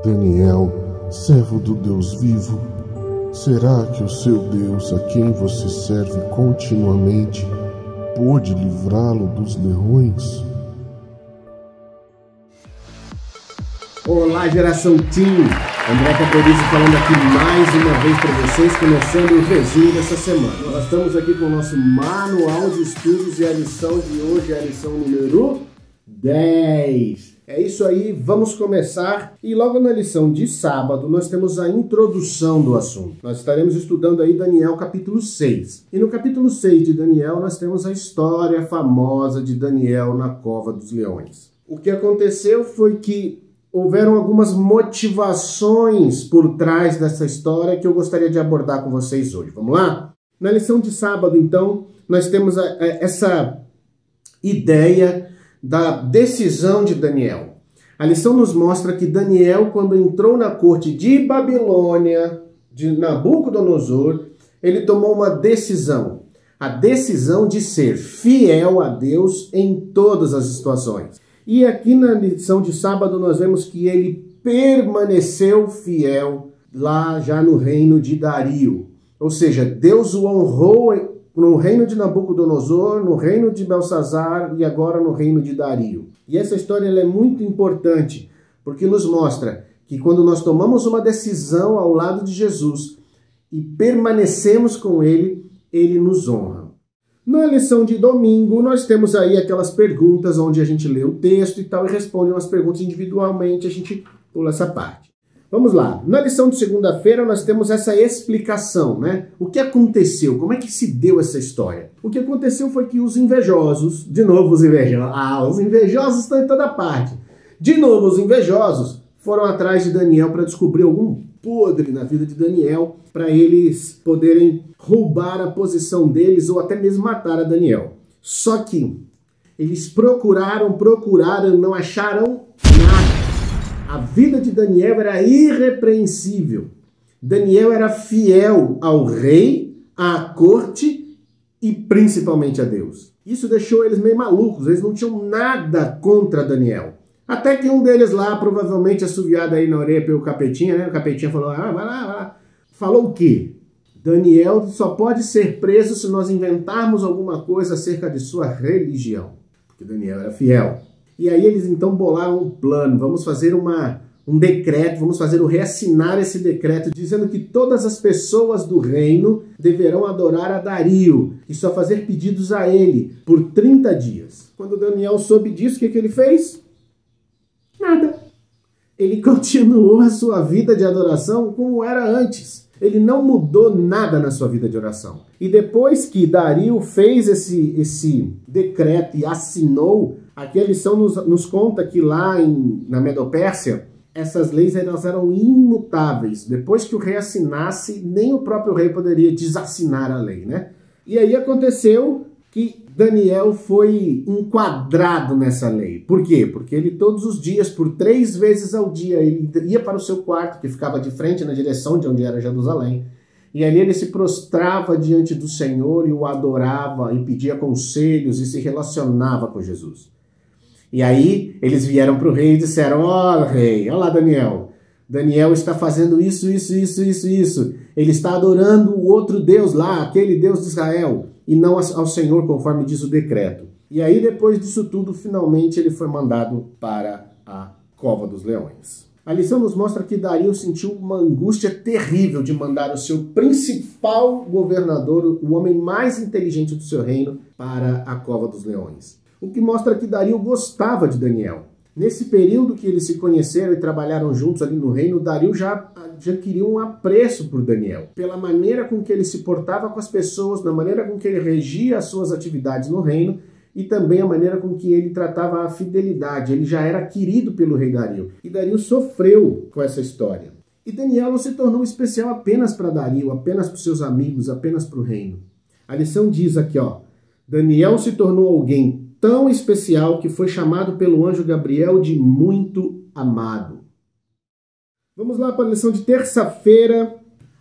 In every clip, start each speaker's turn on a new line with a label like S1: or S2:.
S1: Daniel, servo do Deus vivo, será que o seu Deus, a quem você serve continuamente, pôde livrá-lo dos leões?
S2: Olá, geração Team! André Caporizi falando aqui mais uma vez para vocês, começando o resumo dessa semana. Nós estamos aqui com o nosso manual de estudos e a lição de hoje é a lição número 10. É isso aí, vamos começar. E logo na lição de sábado nós temos a introdução do assunto. Nós estaremos estudando aí Daniel capítulo 6. E no capítulo 6 de Daniel nós temos a história famosa de Daniel na cova dos leões. O que aconteceu foi que houveram algumas motivações por trás dessa história que eu gostaria de abordar com vocês hoje. Vamos lá? Na lição de sábado, então, nós temos essa ideia da decisão de Daniel. A lição nos mostra que Daniel, quando entrou na corte de Babilônia, de Nabucodonosor, ele tomou uma decisão. A decisão de ser fiel a Deus em todas as situações. E aqui na lição de sábado nós vemos que ele permaneceu fiel lá já no reino de Dario. Ou seja, Deus o honrou no reino de Nabucodonosor, no reino de Belsazar e agora no reino de Dario. E essa história ela é muito importante, porque nos mostra que quando nós tomamos uma decisão ao lado de Jesus e permanecemos com ele, ele nos honra. Na lição de domingo, nós temos aí aquelas perguntas onde a gente lê o texto e tal e responde umas perguntas individualmente, a gente pula essa parte. Vamos lá. Na lição de segunda-feira, nós temos essa explicação, né? O que aconteceu? Como é que se deu essa história? O que aconteceu foi que os invejosos, de novo os invejosos, os invejosos estão em toda parte. De novo os invejosos foram atrás de Daniel para descobrir algum podre na vida de Daniel, para eles poderem roubar a posição deles ou até mesmo matar a Daniel. Só que eles procuraram, não acharam nada. A vida de Daniel era irrepreensível. Daniel era fiel ao rei, à corte e principalmente a Deus. Isso deixou eles meio malucos, eles não tinham nada contra Daniel. Até que um deles lá, provavelmente assoviado aí na orelha pelo capetinha, né? O capetinha falou, vai lá. Falou o quê? Daniel só pode ser preso se nós inventarmos alguma coisa acerca de sua religião. Porque Daniel era fiel. E aí eles então bolaram um plano, vamos fazer um decreto, vamos fazer reassinar esse decreto, dizendo que todas as pessoas do reino deverão adorar a Dario e só fazer pedidos a ele por 30 dias. Quando Daniel soube disso, o que ele fez? Nada. Ele continuou a sua vida de adoração como era antes. Ele não mudou nada na sua vida de oração. E depois que Dario fez esse decreto e assinou, aqui a lição nos conta que lá na Medopérsia, essas leis elas eram imutáveis. Depois que o rei assinasse, nem o próprio rei poderia desassinar a lei, né? E aí aconteceu que Daniel foi enquadrado nessa lei. Por quê? Porque ele todos os dias, por 3 vezes ao dia, ele ia para o seu quarto, que ficava de frente na direção de onde era Jerusalém, e ali ele se prostrava diante do Senhor e o adorava, e pedia conselhos e se relacionava com Jesus. E aí eles vieram para o rei e disseram, rei, olha lá Daniel, Daniel está fazendo isso. Ele está adorando o outro Deus lá, aquele Deus de Israel, e não ao Senhor, conforme diz o decreto. E aí, depois disso tudo, finalmente ele foi mandado para a cova dos leões. A lição nos mostra que Dario sentiu uma angústia terrível de mandar o seu principal governador, o homem mais inteligente do seu reino, para a cova dos leões. O que mostra que Dario gostava de Daniel. Nesse período que eles se conheceram e trabalharam juntos ali no reino, Dario já queria um apreço por Daniel. Pela maneira com que ele se portava com as pessoas, na maneira com que ele regia as suas atividades no reino e também a maneira com que ele tratava a fidelidade. Ele já era querido pelo rei Dario. E Dario sofreu com essa história. E Daniel não se tornou especial apenas para Dario, apenas para os seus amigos, apenas para o reino. A lição diz aqui, Daniel se tornou alguém tão especial que foi chamado pelo anjo Gabriel de muito amado. Vamos lá para a lição de terça-feira.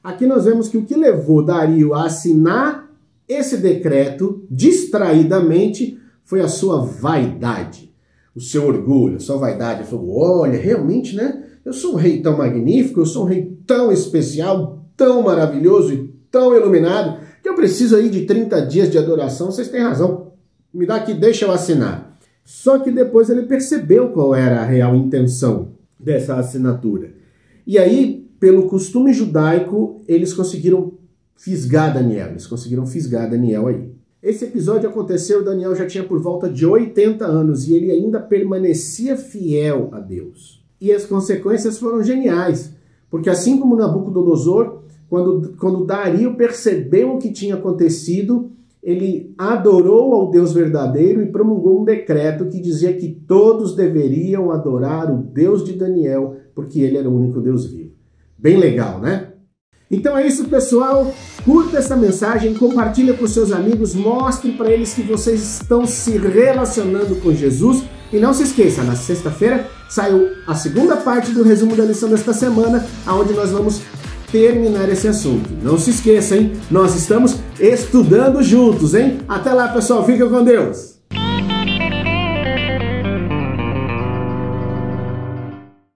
S2: Aqui nós vemos que o que levou Dario a assinar esse decreto distraidamente foi a sua vaidade, o seu orgulho, a sua vaidade. Ele falou, olha, realmente, né? Eu sou um rei tão magnífico, eu sou um rei tão especial, tão maravilhoso e tão iluminado, que eu preciso aí de 30 dias de adoração. Vocês têm razão. Me dá aqui, deixa eu assinar. Só que depois ele percebeu qual era a real intenção dessa assinatura. E aí, pelo costume judaico, eles conseguiram fisgar Daniel. Aí. Esse episódio aconteceu, Daniel já tinha por volta de 80 anos e ele ainda permanecia fiel a Deus. E as consequências foram geniais, porque assim como Nabucodonosor, quando Dario percebeu o que tinha acontecido, ele adorou ao Deus verdadeiro e promulgou um decreto que dizia que todos deveriam adorar o Deus de Daniel, porque ele era o único Deus vivo. Bem legal, né? Então é isso, pessoal. Curta essa mensagem, compartilha com seus amigos, mostre para eles que vocês estão se relacionando com Jesus. E não se esqueça, na sexta-feira saiu a segunda parte do resumo da lição desta semana, onde nós vamos terminar esse assunto. Não se esqueça, hein? Nós estamos estudando juntos, hein? Até lá, pessoal. Fica com Deus.